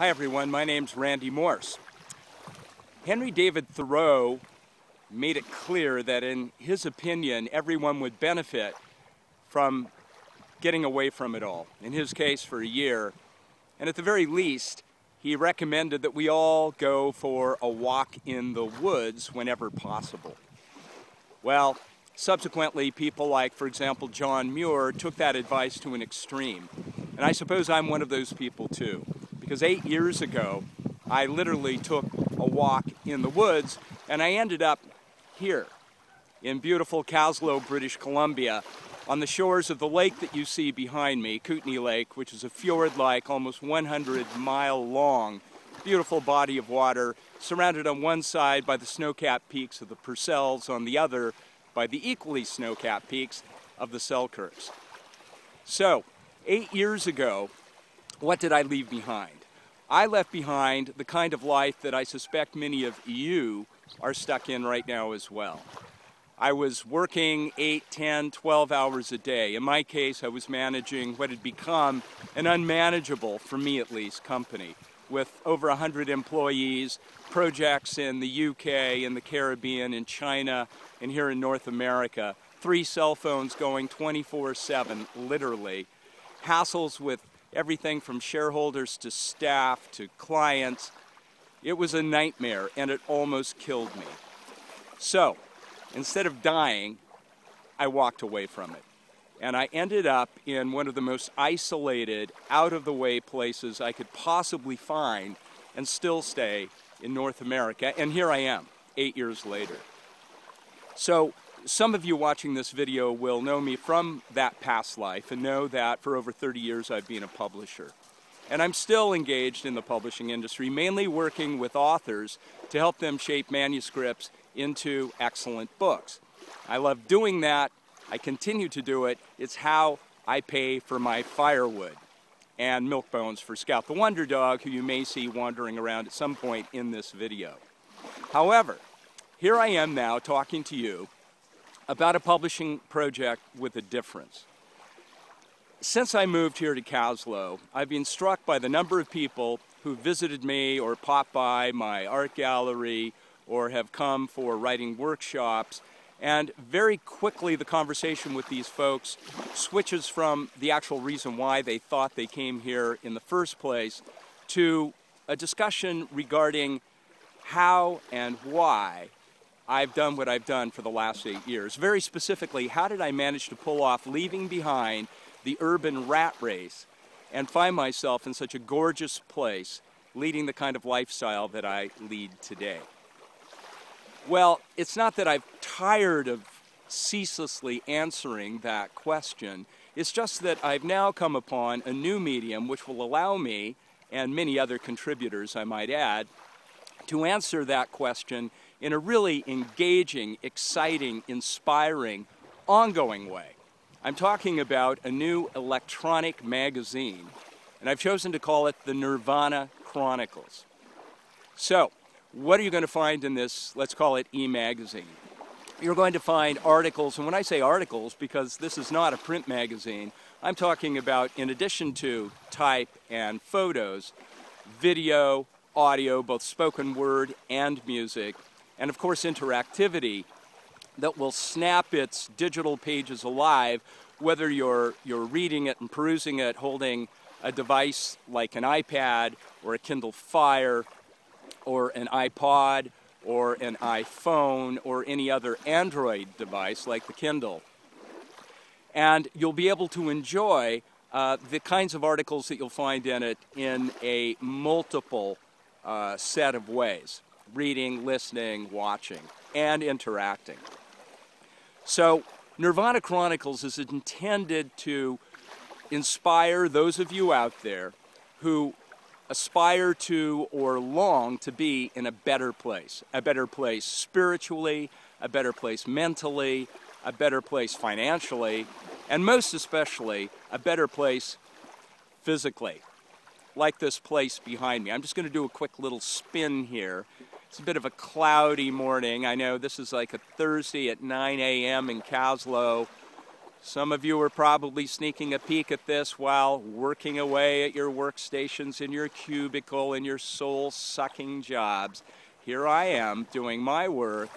Hi everyone, my name's Randy Morse. Henry David Thoreau made it clear that in his opinion everyone would benefit from getting away from it all, in his case for a year, and at the very least he recommended that we all go for a walk in the woods whenever possible. Well, subsequently people like, for example, John Muir took that advice to an extreme, and I suppose I'm one of those people too. Because 8 years ago, I literally took a walk in the woods and I ended up here in beautiful Caslow, British Columbia, on the shores of the lake that you see behind me, Kootenay Lake, which is a fjord-like, almost 100-mile-long, beautiful body of water, surrounded on one side by the snow-capped peaks of the Purcells, on the other by the equally snow-capped peaks of the Selkirks. So, 8 years ago, what did I leave behind? I left behind the kind of life that I suspect many of you are stuck in right now as well. I was working 8, 10, 12 hours a day. In my case, I was managing what had become an unmanageable, for me at least, company with over 100 employees, projects in the UK, in the Caribbean, in China, and here in North America. 3 cell phones going 24/7, literally. Hassles with everything from shareholders to staff to clients. It was a nightmare and it almost killed me. So, instead of dying, I walked away from it. And I ended up in one of the most isolated, out-of-the-way places I could possibly find and still stay in North America. And here I am, 8 years later. So, some of you watching this video will know me from that past life and know that for over 30 years I've been a publisher. And I'm still engaged in the publishing industry, mainly working with authors to help them shape manuscripts into excellent books. I love doing that. I continue to do it. It's how I pay for my firewood and milk bones for Scout the Wonder Dog, who you may see wandering around at some point in this video. However, here I am now talking to you about a publishing project with a difference. Since I moved here to Caslow, I've been struck by the number of people who visited me or popped by my art gallery or have come for writing workshops, and very quickly the conversation with these folks switches from the actual reason why they thought they came here in the first place to a discussion regarding how and why I've done what I've done for the last 8 years. Very specifically, how did I manage to pull off leaving behind the urban rat race and find myself in such a gorgeous place, leading the kind of lifestyle that I lead today? Well, it's not that I'm tired of ceaselessly answering that question. It's just that I've now come upon a new medium which will allow me, and many other contributors I might add, to answer that question in a really engaging, exciting, inspiring, ongoing way. I'm talking about a new electronic magazine, and I've chosen to call it the Nirvana Chronicles. So, what are you going to find in this, let's call it e-magazine? You're going to find articles, and when I say articles, because this is not a print magazine, I'm talking about, in addition to type and photos, video, audio, both spoken word and music, and of course interactivity that will snap its digital pages alive, whether you're reading it and perusing it, holding a device like an iPad or a Kindle Fire or an iPod or an iPhone or any other Android device like the Kindle. And you'll be able to enjoy the kinds of articles that you'll find in it in a multiple set of ways: reading, listening, watching, and interacting. So, Nirvana Chronicles is intended to inspire those of you out there who aspire to or long to be in a better place spiritually, a better place mentally, a better place financially, and most especially, a better place physically, like this place behind me. I'm just going to do a quick little spin here. It's a bit of a cloudy morning. I know this is like a Thursday at 9 a.m. in Caslow. Some of you are probably sneaking a peek at this while working away at your workstations in your cubicle in your soul-sucking jobs. Here I am doing my work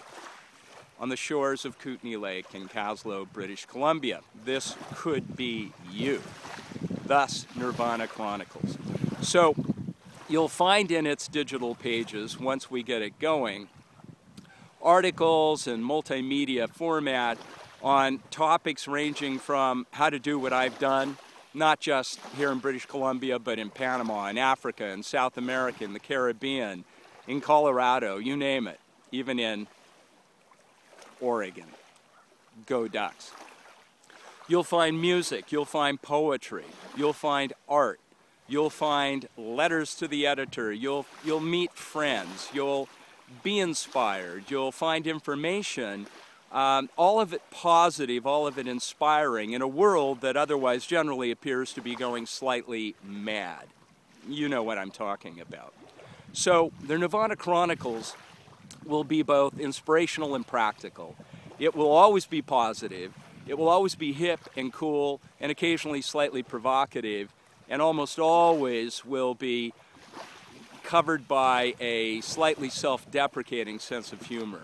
on the shores of Kootenay Lake in Caslow, British Columbia. This could be you. Thus, Nirvana Chronicles. So, you'll find in its digital pages, once we get it going, articles and multimedia format on topics ranging from how to do what I've done, not just here in British Columbia, but in Panama, in Africa, in South America, in the Caribbean, in Colorado, you name it, even in Oregon. Go Ducks. You'll find music, you'll find poetry, you'll find art, you'll find letters to the editor, you'll meet friends, you'll be inspired, you'll find information, all of it positive, all of it inspiring in a world that otherwise generally appears to be going slightly mad. You know what I'm talking about. So the Nirvana Chronicles will be both inspirational and practical. It will always be positive. It will always be hip and cool and occasionally slightly provocative, and almost always will be covered by a slightly self-deprecating sense of humor.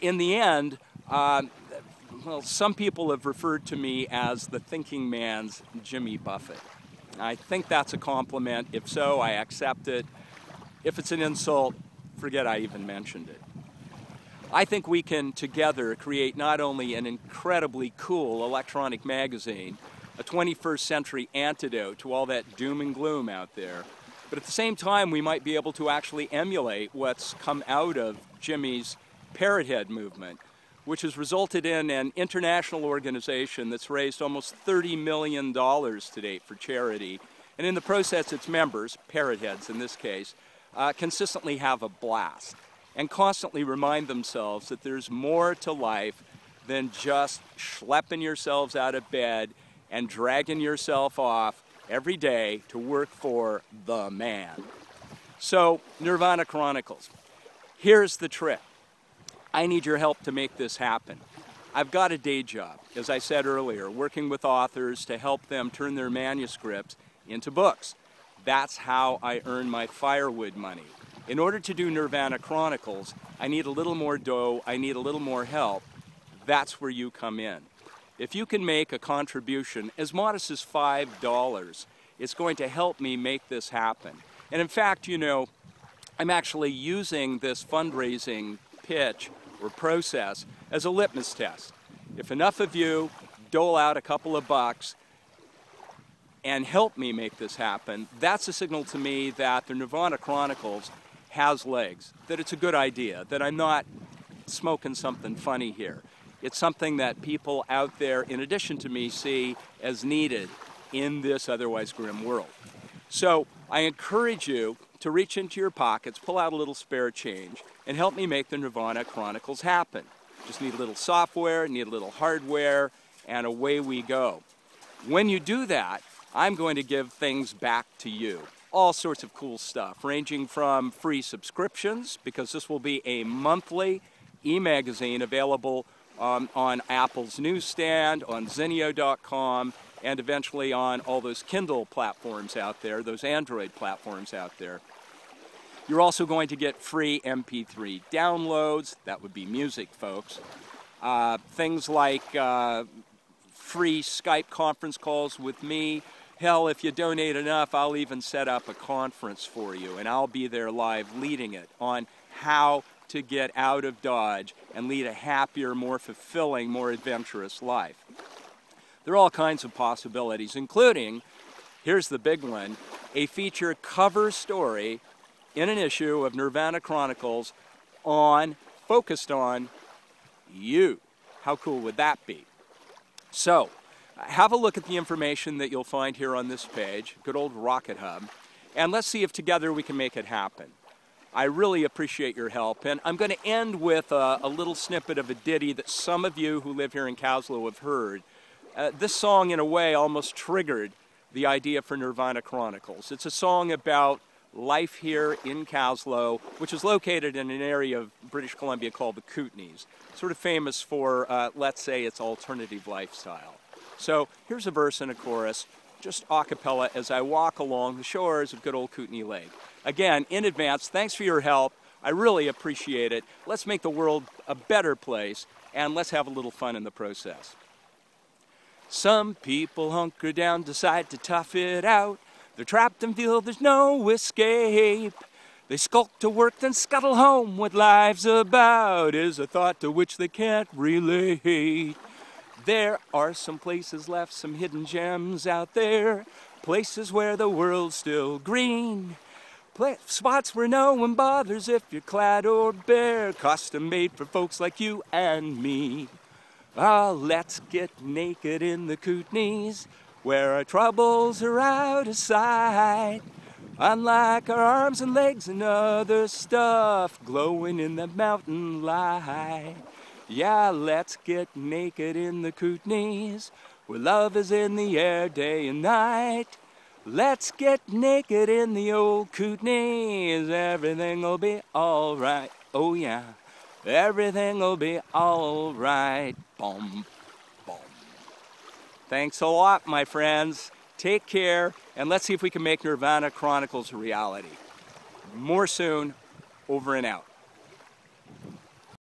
In the end, well, some people have referred to me as the thinking man's Jimmy Buffett. I think that's a compliment. If so, I accept it. If it's an insult, forget I even mentioned it. I think we can together create not only an incredibly cool electronic magazine, a 21st century antidote to all that doom and gloom out there, but at the same time we might be able to actually emulate what's come out of Jimmy's Parrot Head movement, which has resulted in an international organization that's raised almost $30 million to date for charity, and in the process its members, Parrot Heads in this case, consistently have a blast and constantly remind themselves that there's more to life than just schlepping yourselves out of bed and dragging yourself off every day to work for the man. So, Nirvana Chronicles. Here's the trick. I need your help to make this happen. I've got a day job, as I said earlier, working with authors to help them turn their manuscripts into books. That's how I earn my firewood money. In order to do Nirvana Chronicles, I need a little more dough, I need a little more help. That's where you come in. If you can make a contribution as modest as $5, it's going to help me make this happen. And in fact, you know, I'm actually using this fundraising pitch or process as a litmus test. If enough of you dole out a couple of bucks and help me make this happen, that's a signal to me that the Nirvana Chronicles has legs, that it's a good idea, that I'm not smoking something funny here. It's something that people out there, in addition to me, see as needed in this otherwise grim world. So I encourage you to reach into your pockets, pull out a little spare change, and help me make the Nirvana Chronicles happen. Just need a little software, need a little hardware, and away we go. When you do that, I'm going to give things back to you. All sorts of cool stuff, ranging from free subscriptions, because this will be a monthly e-magazine available on Apple's newsstand, on Zenio.com, and eventually on all those Kindle platforms out there, those Android platforms out there. You're also going to get free MP3 downloads. That would be music, folks. Things like free Skype conference calls with me. Hell, if you donate enough, I'll even set up a conference for you, and I'll be there live leading it on how to get out of Dodge and lead a happier, more fulfilling, more adventurous life. There are all kinds of possibilities, including, here's the big one, a feature cover story in an issue of Nirvana Chronicles focused on you. How cool would that be? So, have a look at the information that you'll find here on this page, good old Rocket Hub, and let's see if together we can make it happen. I really appreciate your help, and I'm going to end with a little snippet of a ditty that some of you who live here in Caslow have heard. This song, in a way, almost triggered the idea for Nirvana Chronicles. It's a song about life here in Caslow, which is located in an area of British Columbia called the Kootenays, sort of famous for, let's say, its alternative lifestyle. So here's a verse and a chorus, just a cappella as I walk along the shores of good old Kootenay Lake. Again, in advance, thanks for your help. I really appreciate it. Let's make the world a better place, and let's have a little fun in the process. Some people hunker down, decide to tough it out. They're trapped and feel there's no escape. They skulk to work, then scuttle home. What life's about is a thought to which they can't relate. There are some places left, some hidden gems out there, places where the world's still green. Spots where no one bothers if you're clad or bare, custom made for folks like you and me. Ah, let's get naked in the Kootenays, where our troubles are out of sight. Unlike our arms and legs and other stuff glowing in the mountain light. Yeah, let's get naked in the Kootenays, where love is in the air day and night. Let's get naked in the old Kootenays, everything'll be alright. Oh yeah, everything'll be alright. Boom, boom. Thanks a lot, my friends. Take care, and let's see if we can make Nirvana Chronicles a reality. More soon. Over and out.